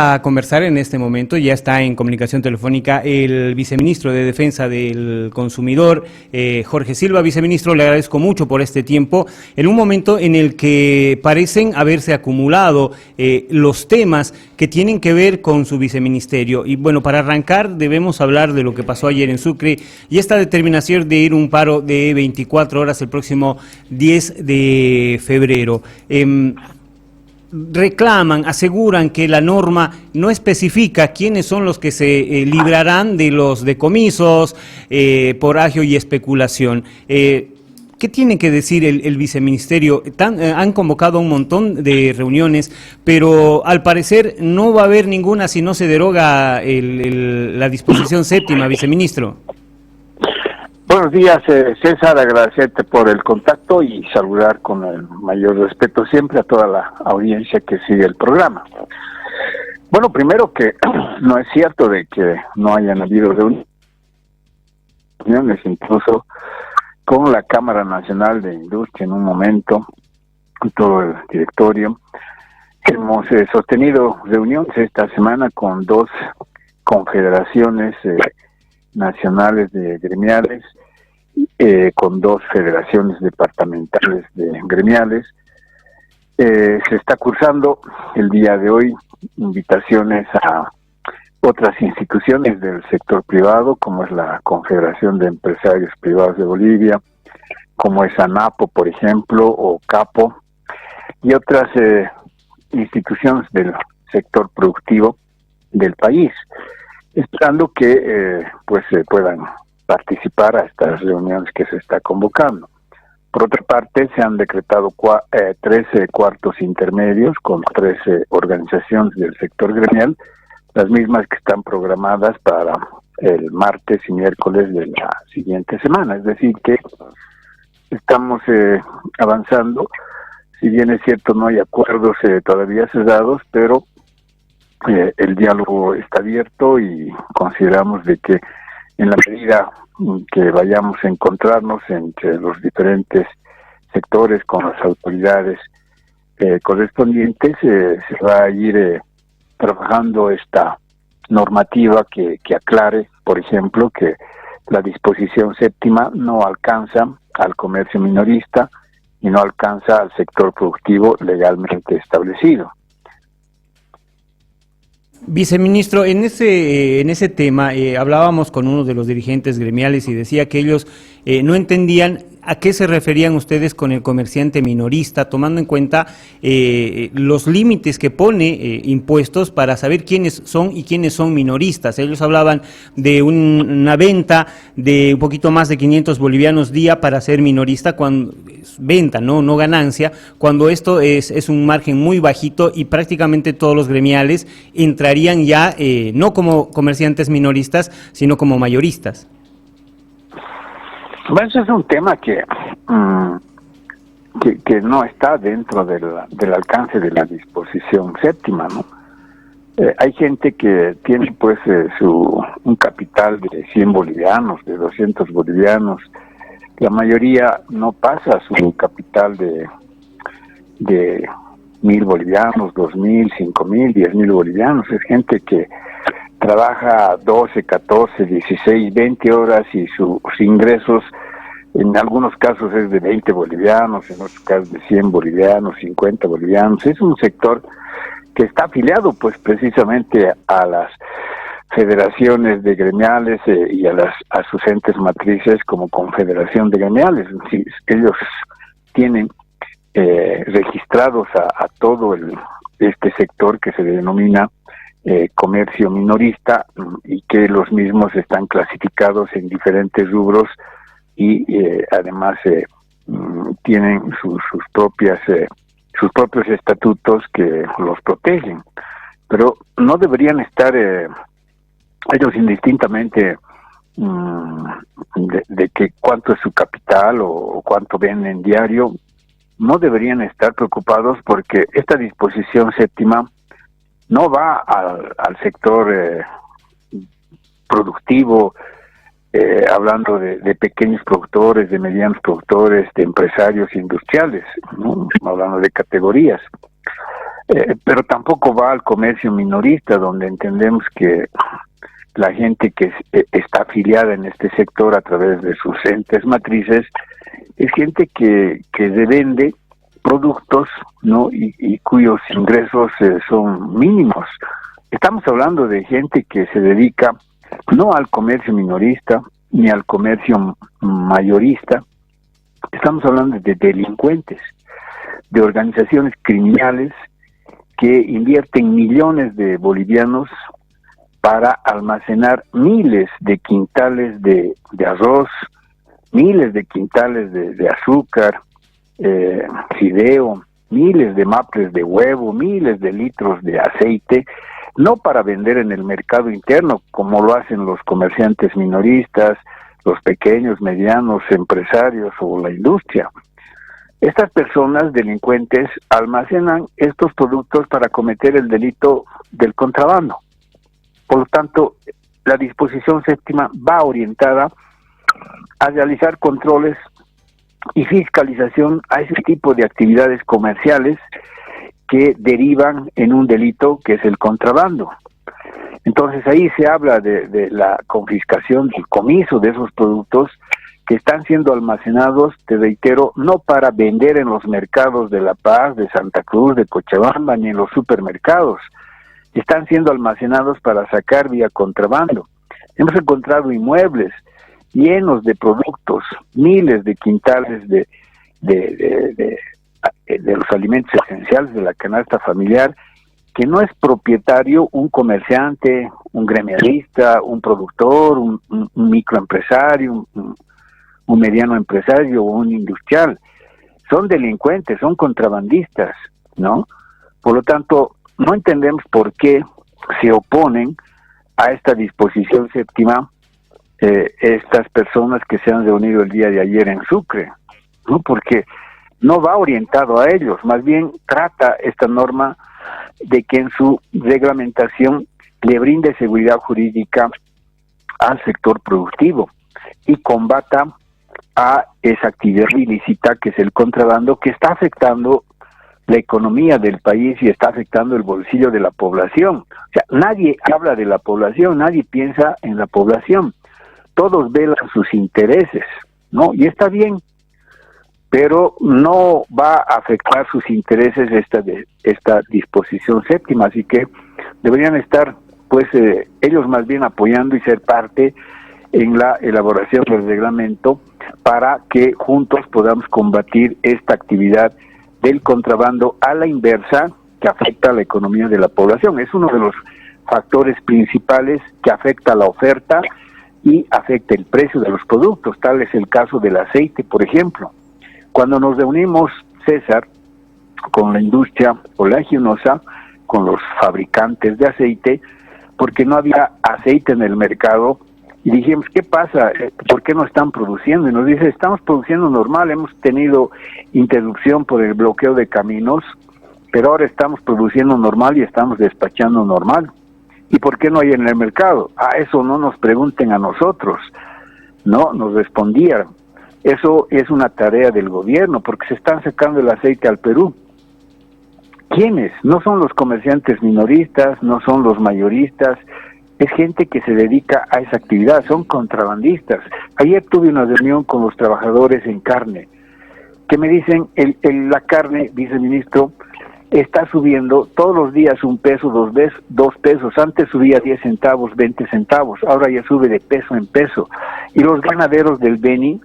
A conversar en este momento, ya está en comunicación telefónica el viceministro de Defensa del Consumidor, Jorge Silva. Viceministro, le agradezco mucho por este tiempo, en un momento en el que parecen haberse acumulado los temas que tienen que ver con su viceministerio. Y bueno, para arrancar debemos hablar de lo que pasó ayer en Sucre y esta determinación de ir un paro de 24 horas el próximo 10 de febrero. Reclaman, aseguran que la norma no especifica quiénes son los que se librarán de los decomisos por agio y especulación. ¿Qué tiene que decir el viceministerio? Han convocado un montón de reuniones, pero al parecer no va a haber ninguna si no se deroga la disposición séptima, viceministro. Buenos días, César, agradecerte por el contacto y saludar con el mayor respeto siempre a toda la audiencia que sigue el programa. Bueno, primero que no es cierto de que no hayan habido reuniones, incluso con la Cámara Nacional de Industria en un momento, con todo el directorio. Hemos sostenido reuniones esta semana con dos confederaciones nacionales de gremiales, con dos federaciones departamentales de gremiales. Se está cursando el día de hoy invitaciones a otras instituciones del sector privado, como es la Confederación de Empresarios Privados de Bolivia, como es ANAPO, por ejemplo, o CAPO, y otras instituciones del sector productivo del país, esperando que puedan participar a estas reuniones que se está convocando. Por otra parte, se han decretado 13 cuartos intermedios con 13 organizaciones del sector gremial, las mismas que están programadas para el martes y miércoles de la siguiente semana. Es decir, que estamos avanzando. Si bien es cierto, no hay acuerdos todavía cerrados, pero el diálogo está abierto y consideramos de que en la medida que vayamos a encontrarnos entre los diferentes sectores con las autoridades correspondientes, se va a ir trabajando esta normativa que aclare, por ejemplo, que la disposición séptima no alcanza al comercio minorista y no alcanza al sector productivo legalmente establecido. Viceministro, en ese tema hablábamos con uno de los dirigentes gremiales y decía que ellos no entendían a qué se referían ustedes con el comerciante minorista, tomando en cuenta los límites que pone impuestos para saber quiénes son y quiénes son minoristas. Ellos hablaban de una venta de un poquito más de 500 bolivianos día para ser minorista, cuando venta, no ganancia, cuando esto es un margen muy bajito y prácticamente todos los gremiales entrarían ya no como comerciantes minoristas, sino como mayoristas. Bueno, eso es un tema que no está dentro del alcance de la disposición séptima, ¿no? Hay gente que tiene pues un capital de 100 bolivianos, de 200 bolivianos. La mayoría no pasa su capital de 1.000 bolivianos, 2.000, 5.000, 10.000 bolivianos. Es gente que trabaja 12, 14, 16, 20 horas y sus ingresos en algunos casos es de 20 bolivianos, en otros casos de 100 bolivianos, 50 bolivianos. Es un sector que está afiliado pues precisamente a las federaciones de gremiales y a sus entes matrices como confederación de gremiales. Sí, ellos tienen registrados a todo este sector que se denomina comercio minorista y que los mismos están clasificados en diferentes rubros y además tienen sus propios estatutos que los protegen, pero no deberían estar ellos indistintamente de que cuánto es su capital o cuánto venden diario, no deberían estar preocupados porque esta disposición séptima no va al sector productivo, hablando de pequeños productores, de medianos productores, de empresarios industriales, ¿no? Hablando de categorías. pero tampoco va al comercio minorista, donde entendemos que la gente que está afiliada en este sector a través de sus entes matrices es gente que se vende productos, ¿no? Y cuyos ingresos son mínimos. Estamos hablando de gente que se dedica no al comercio minorista ni al comercio mayorista. Estamos hablando de delincuentes, de organizaciones criminales que invierten millones de bolivianos para almacenar miles de quintales de arroz, miles de quintales de azúcar, fideo, miles de maples de huevo, miles de litros de aceite, no para vender en el mercado interno, como lo hacen los comerciantes minoristas, los pequeños, medianos empresarios o la industria. Estas personas delincuentes almacenan estos productos para cometer el delito del contrabando. Por lo tanto, la disposición séptima va orientada a realizar controles y fiscalización a ese tipo de actividades comerciales que derivan en un delito que es el contrabando. Entonces ahí se habla de la confiscación, del comiso de esos productos que están siendo almacenados, te reitero, no para vender en los mercados de La Paz, de Santa Cruz, de Cochabamba, ni en los supermercados. Están siendo almacenados para sacar vía contrabando. Hemos encontrado inmuebles llenos de productos, miles de quintales de los alimentos esenciales de la canasta familiar, que no es propietario un comerciante, un gremialista, un productor, un microempresario, un mediano empresario o un industrial. Son delincuentes, son contrabandistas, ¿no? Por lo tanto, no entendemos por qué se oponen a esta disposición séptima estas personas que se han reunido el día de ayer en Sucre, ¿no? Porque no va orientado a ellos, más bien trata esta norma de que en su reglamentación le brinde seguridad jurídica al sector productivo y combata a esa actividad ilícita que es el contrabando, que está afectando la economía del país y está afectando el bolsillo de la población. O sea, nadie habla de la población, nadie piensa en la población. Todos velan sus intereses, ¿no? Y está bien, pero no va a afectar sus intereses esta disposición séptima, así que deberían estar, pues, ellos más bien apoyando y ser parte en la elaboración del reglamento para que juntos podamos combatir esta actividad del contrabando a la inversa que afecta a la economía de la población. Es uno de los factores principales que afecta a la oferta y afecta el precio de los productos. Tal es el caso del aceite, por ejemplo. Cuando nos reunimos, César, con la industria oleaginosa, con los fabricantes de aceite, porque no había aceite en el mercado, y dijimos, ¿qué pasa? ¿Por qué no están produciendo? Y nos dice, estamos produciendo normal, hemos tenido interrupción por el bloqueo de caminos, pero ahora estamos produciendo normal y estamos despachando normal. ¿Y por qué no hay en el mercado? Eso no nos pregunten a nosotros. No, nos respondían. Eso es una tarea del gobierno, porque se están sacando el aceite al Perú. ¿Quiénes? No son los comerciantes minoristas, no son los mayoristas, es gente que se dedica a esa actividad, son contrabandistas. Ayer tuve una reunión con los trabajadores en carne, que me dicen, la carne, viceministro, está subiendo todos los días 1 peso, 2 pesos, antes subía 10 centavos, 20 centavos, ahora ya sube de peso en peso. Y los ganaderos del Beni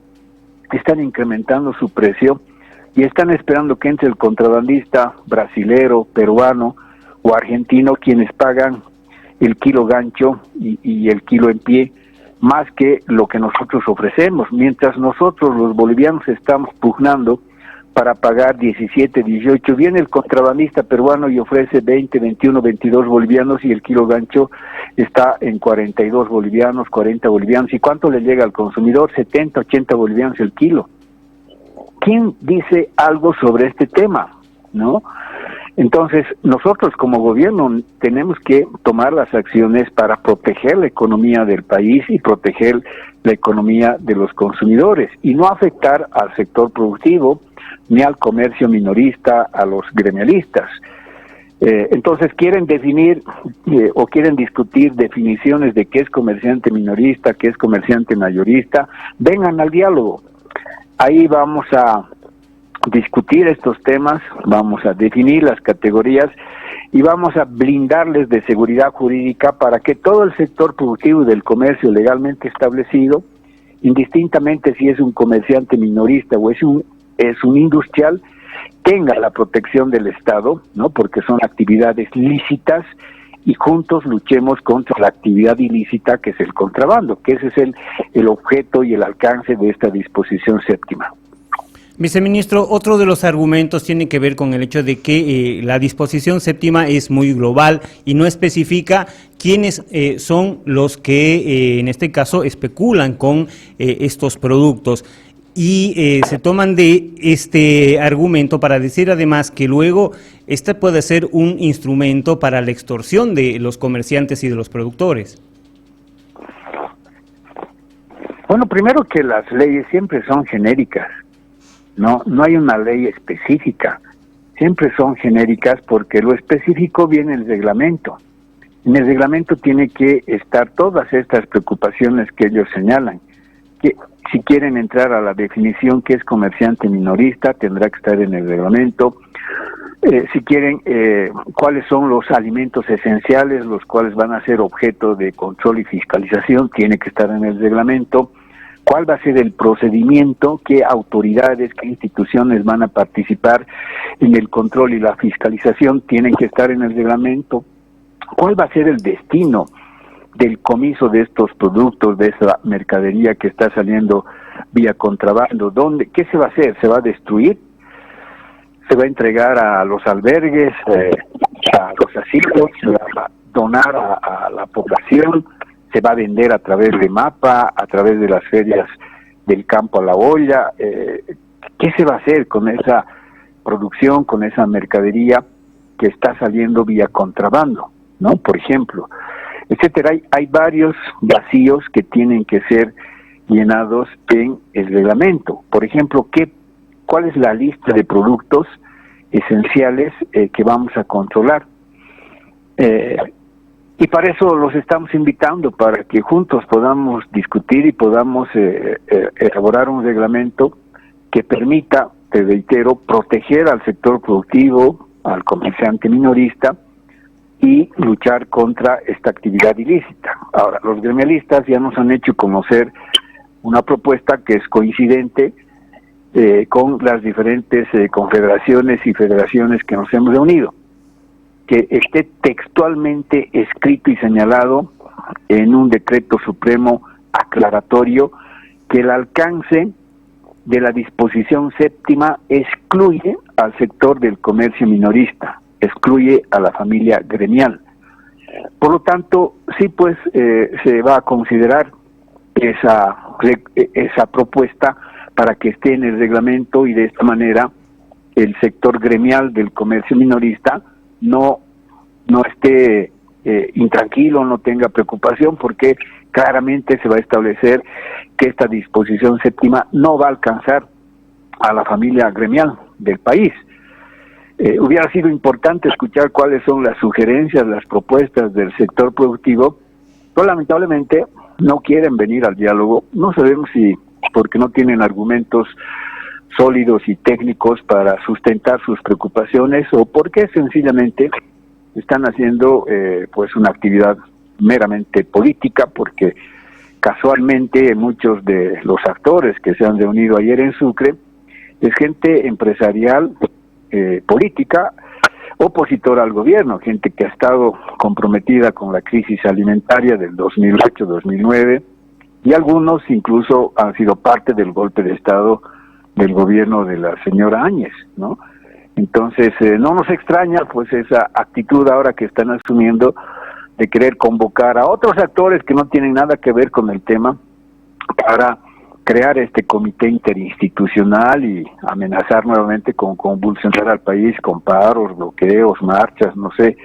están incrementando su precio y están esperando que entre el contrabandista brasilero, peruano o argentino, quienes pagan el kilo gancho y el kilo en pie, más que lo que nosotros ofrecemos, mientras nosotros los bolivianos estamos pugnando para pagar 17, 18, viene el contrabandista peruano y ofrece 20, 21, 22 bolivianos y el kilo gancho está en 42 bolivianos, 40 bolivianos. ¿Y cuánto le llega al consumidor? 70, 80 bolivianos el kilo. ¿Quién dice algo sobre este tema? ¿No? Entonces, nosotros como gobierno tenemos que tomar las acciones para proteger la economía del país y proteger la economía de los consumidores y no afectar al sector productivo ni al comercio minorista, a los gremialistas. Entonces quieren definir o quieren discutir definiciones de qué es comerciante minorista, qué es comerciante mayorista. Vengan al diálogo. Ahí vamos a discutir estos temas, vamos a definir las categorías y vamos a blindarles de seguridad jurídica para que todo el sector productivo y del comercio legalmente establecido, indistintamente si es un comerciante minorista o es un industrial, tenga la protección del Estado, ¿no? Porque son actividades lícitas y juntos luchemos contra la actividad ilícita que es el contrabando, que ese es el objeto y el alcance de esta disposición séptima. Viceministro, otro de los argumentos tiene que ver con el hecho de que la disposición séptima es muy global y no especifica quiénes son los que en este caso especulan con estos productos. Y se toman de este argumento para decir además que luego este puede ser un instrumento para la extorsión de los comerciantes y de los productores. Bueno, primero que las leyes siempre son genéricas, no hay una ley específica, siempre son genéricas porque lo específico viene en el reglamento. En el reglamento tiene que estar todas estas preocupaciones que ellos señalan, que si quieren entrar a la definición que es comerciante minorista, tendrá que estar en el reglamento. Si quieren, cuáles son los alimentos esenciales, los cuales van a ser objeto de control y fiscalización, tiene que estar en el reglamento. ¿Cuál va a ser el procedimiento? ¿Qué autoridades, qué instituciones van a participar en el control y la fiscalización? Tienen que estar en el reglamento. ¿Cuál va a ser el destino del comiso de estos productos, de esa mercadería que está saliendo vía contrabando? ¿Qué se va a hacer? ¿Se va a destruir? ¿Se va a entregar a los albergues, a los asilos? ¿Se va a donar a la población? ¿Se va a vender a través de MAPA, a través de las ferias del campo a la olla? ¿Qué se va a hacer con esa producción, con esa mercadería que está saliendo vía contrabando, ¿no? Por ejemplo, etcétera. Hay varios vacíos que tienen que ser llenados en el reglamento. Por ejemplo, ¿cuál es la lista de productos esenciales que vamos a controlar? Y para eso los estamos invitando, para que juntos podamos discutir y podamos elaborar un reglamento que permita, te reitero, proteger al sector productivo, al comerciante minorista, y luchar contra esta actividad ilícita. Ahora, los gremialistas ya nos han hecho conocer una propuesta que es coincidente con las diferentes confederaciones y federaciones que nos hemos reunido, que esté textualmente escrito y señalado en un decreto supremo aclaratorio que el alcance de la disposición séptima excluye al sector del comercio minorista, excluye a la familia gremial. Por lo tanto, sí, pues se va a considerar esa propuesta para que esté en el reglamento y de esta manera el sector gremial del comercio minorista no esté intranquilo, no tenga preocupación, porque claramente se va a establecer que esta disposición séptima no va a alcanzar a la familia gremial del país. Hubiera sido importante escuchar cuáles son las sugerencias, las propuestas del sector productivo, pero lamentablemente no quieren venir al diálogo. No sabemos si porque no tienen argumentos sólidos y técnicos para sustentar sus preocupaciones o porque sencillamente están haciendo pues una actividad meramente política, porque casualmente muchos de los actores que se han reunido ayer en Sucre es gente empresarial, política, opositora al gobierno, gente que ha estado comprometida con la crisis alimentaria del 2008-2009 y algunos incluso han sido parte del golpe de Estado del gobierno de la señora Áñez, ¿no? Entonces, no nos extraña pues esa actitud ahora que están asumiendo de querer convocar a otros actores que no tienen nada que ver con el tema para crear este comité interinstitucional y amenazar nuevamente con convulsionar al país con paros, bloqueos, marchas, no sé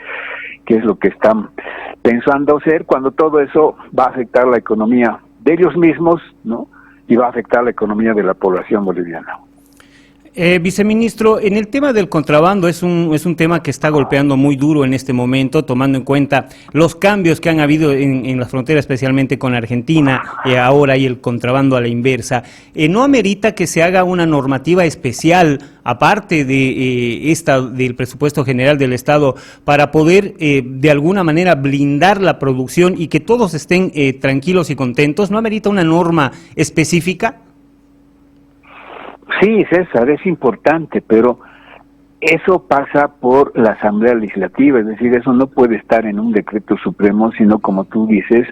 qué es lo que están pensando hacer, cuando todo eso va a afectar la economía de ellos mismos, ¿no? Y va a afectar la economía de la población boliviana. Viceministro, en el tema del contrabando es un tema que está golpeando muy duro en este momento, tomando en cuenta los cambios que han habido en la frontera, especialmente con Argentina, ahora hay el contrabando a la inversa. ¿No amerita que se haga una normativa especial, aparte de del presupuesto general del Estado, para poder de alguna manera blindar la producción y que todos estén tranquilos y contentos? ¿No amerita una norma específica? Sí, César, es importante, pero eso pasa por la Asamblea Legislativa, es decir, eso no puede estar en un decreto supremo, sino, como tú dices,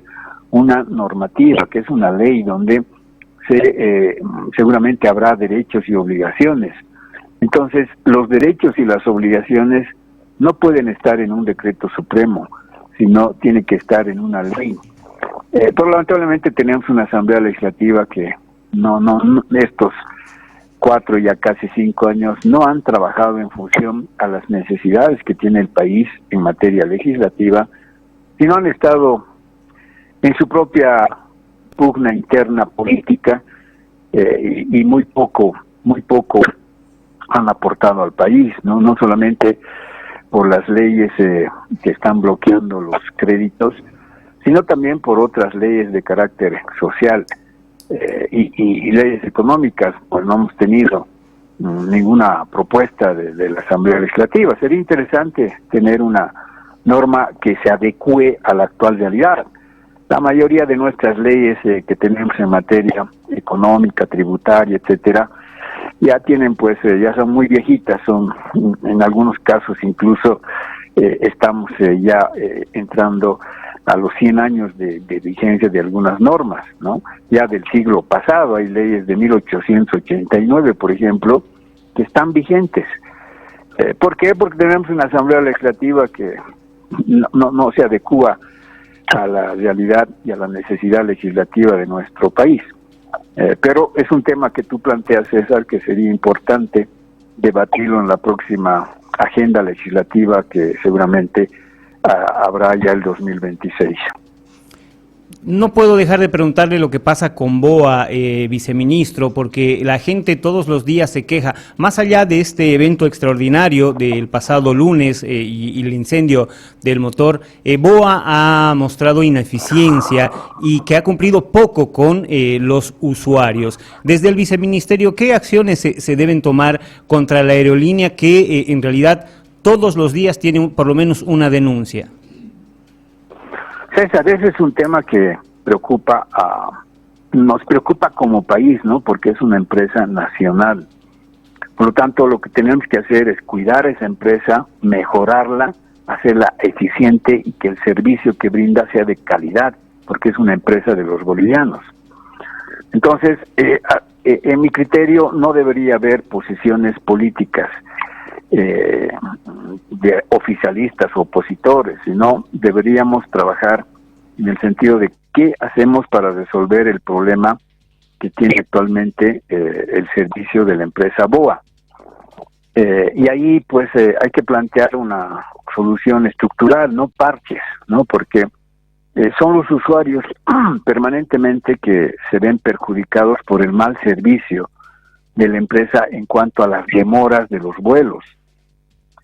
una normativa, que es una ley donde seguramente habrá derechos y obligaciones. Entonces, los derechos y las obligaciones no pueden estar en un decreto supremo, sino tiene que estar en una ley. Pero lamentablemente tenemos una Asamblea Legislativa que no estos 4, ya casi 5 años, no han trabajado en función a las necesidades que tiene el país en materia legislativa, sino han estado en su propia pugna interna política y muy poco han aportado al país, no solamente por las leyes que están bloqueando los créditos, sino también por otras leyes de carácter social. Y leyes económicas, pues no hemos tenido ninguna propuesta de la Asamblea Legislativa. Sería interesante tener una norma que se adecue a la actual realidad. La mayoría de nuestras leyes que tenemos en materia económica, tributaria, etcétera, ya tienen, pues, ya son muy viejitas, son en algunos casos incluso estamos ya entrando a los 100 años de vigencia de algunas normas, ¿no? Ya del siglo pasado hay leyes de 1889, por ejemplo, que están vigentes. ¿Por qué? Porque tenemos una Asamblea Legislativa que no se adecúa a la realidad y a la necesidad legislativa de nuestro país. Pero es un tema que tú planteas, César, que sería importante debatirlo en la próxima agenda legislativa que seguramente habrá ya el 2026. No puedo dejar de preguntarle lo que pasa con BOA, viceministro, porque la gente todos los días se queja. Más allá de este evento extraordinario del pasado lunes y el incendio del motor, BOA ha mostrado ineficiencia y que ha cumplido poco con los usuarios. Desde el viceministerio, ¿qué acciones se deben tomar contra la aerolínea que en realidad todos los días tiene por lo menos una denuncia? César, ese es un tema que nos preocupa como país, ¿no? Porque es una empresa nacional. Por lo tanto, lo que tenemos que hacer es cuidar esa empresa, mejorarla, hacerla eficiente y que el servicio que brinda sea de calidad, porque es una empresa de los bolivianos. Entonces, en mi criterio, no debería haber posiciones políticas de oficialistas o opositores, sino deberíamos trabajar en el sentido de qué hacemos para resolver el problema que tiene actualmente el servicio de la empresa BOA. Y ahí pues hay que plantear una solución estructural, no parches, ¿no? Porque son los usuarios permanentemente que se ven perjudicados por el mal servicio de la empresa en cuanto a las demoras de los vuelos.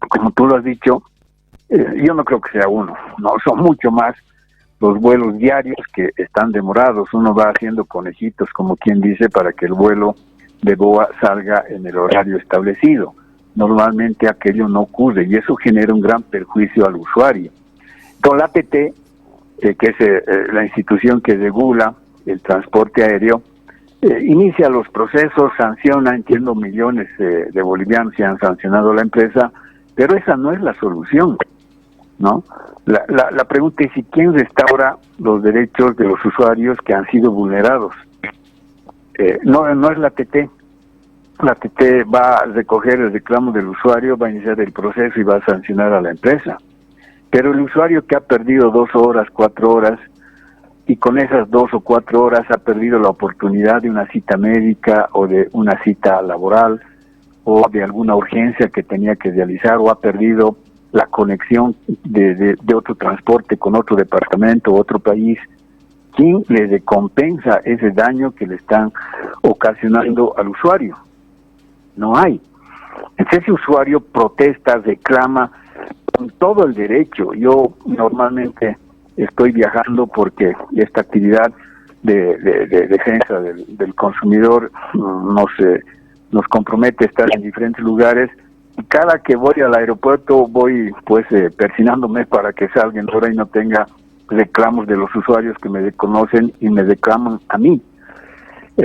Como tú lo has dicho, yo no creo que sea uno, no, son mucho más los vuelos diarios que están demorados. Uno va haciendo conejitos, como quien dice, para que el vuelo de BOA salga en el horario establecido. Normalmente aquello no ocurre y eso genera un gran perjuicio al usuario. Con la ATT, que es la institución que regula el transporte aéreo, inicia los procesos, sanciona, entiendo, millones de bolivianos que han sancionado a la empresa, pero esa no es la solución, ¿no? La pregunta es: ¿y quién restaura los derechos de los usuarios que han sido vulnerados? No es la ATT. La ATT va a recoger el reclamo del usuario, va a iniciar el proceso y va a sancionar a la empresa. Pero el usuario que ha perdido 2 horas, 4 horas, y con esas 2 o 4 horas ha perdido la oportunidad de una cita médica o de una cita laboral o de alguna urgencia que tenía que realizar, o ha perdido la conexión de otro transporte con otro departamento, otro país, ¿quién le recompensa ese daño que le están ocasionando al usuario? No hay. Ese usuario protesta, reclama con todo el derecho. Yo normalmente estoy viajando porque esta actividad de defensa del consumidor nos compromete a estar en diferentes lugares. Y cada que voy al aeropuerto voy pues persinándome para que salga en hora y no tenga reclamos de los usuarios que me conocen y me reclaman a mí.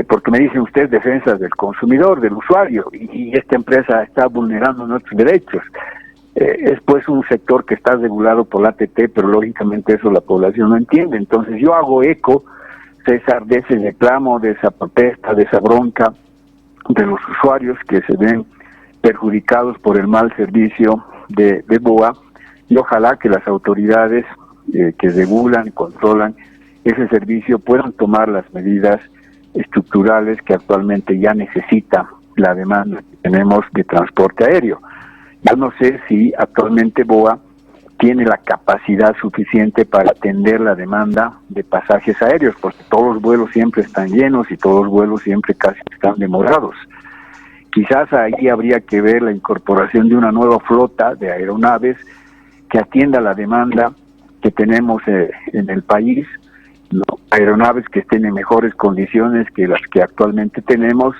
Porque me dicen ustedes defensa del consumidor, del usuario, y esta empresa está vulnerando nuestros derechos. Es pues un sector que está regulado por la ATT, pero lógicamente eso la población no entiende. Entonces yo hago eco, César, de ese reclamo, de esa protesta, de esa bronca de los usuarios que se ven perjudicados por el mal servicio de BOA, y ojalá que las autoridades que regulan y controlan ese servicio puedan tomar las medidas estructurales que actualmente ya necesita la demanda que tenemos de transporte aéreo. Yo no sé si actualmente BOA tiene la capacidad suficiente para atender la demanda de pasajes aéreos, porque todos los vuelos siempre están llenos y todos los vuelos siempre casi están demorados. Quizás ahí habría que ver la incorporación de una nueva flota de aeronaves que atienda la demanda que tenemos en el país, ¿no? Aeronaves que estén en mejores condiciones que las que actualmente tenemos,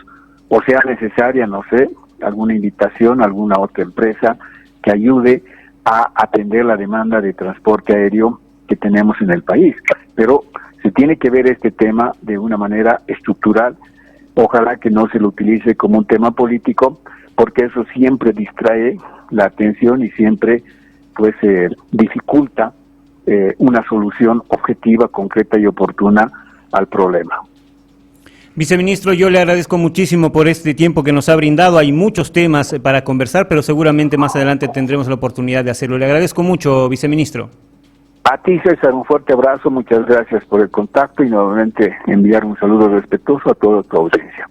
o sea necesaria, no sé, alguna invitación a alguna otra empresa que ayude a atender la demanda de transporte aéreo que tenemos en el país. Pero se tiene que ver este tema de una manera estructural. Ojalá que no se lo utilice como un tema político, porque eso siempre distrae la atención y siempre pues dificulta una solución objetiva, concreta y oportuna al problema. Viceministro, yo le agradezco muchísimo por este tiempo que nos ha brindado. Hay muchos temas para conversar, pero seguramente más adelante tendremos la oportunidad de hacerlo. Le agradezco mucho, viceministro. A ti, César, un fuerte abrazo, muchas gracias por el contacto y nuevamente enviar un saludo respetuoso a toda tu audiencia.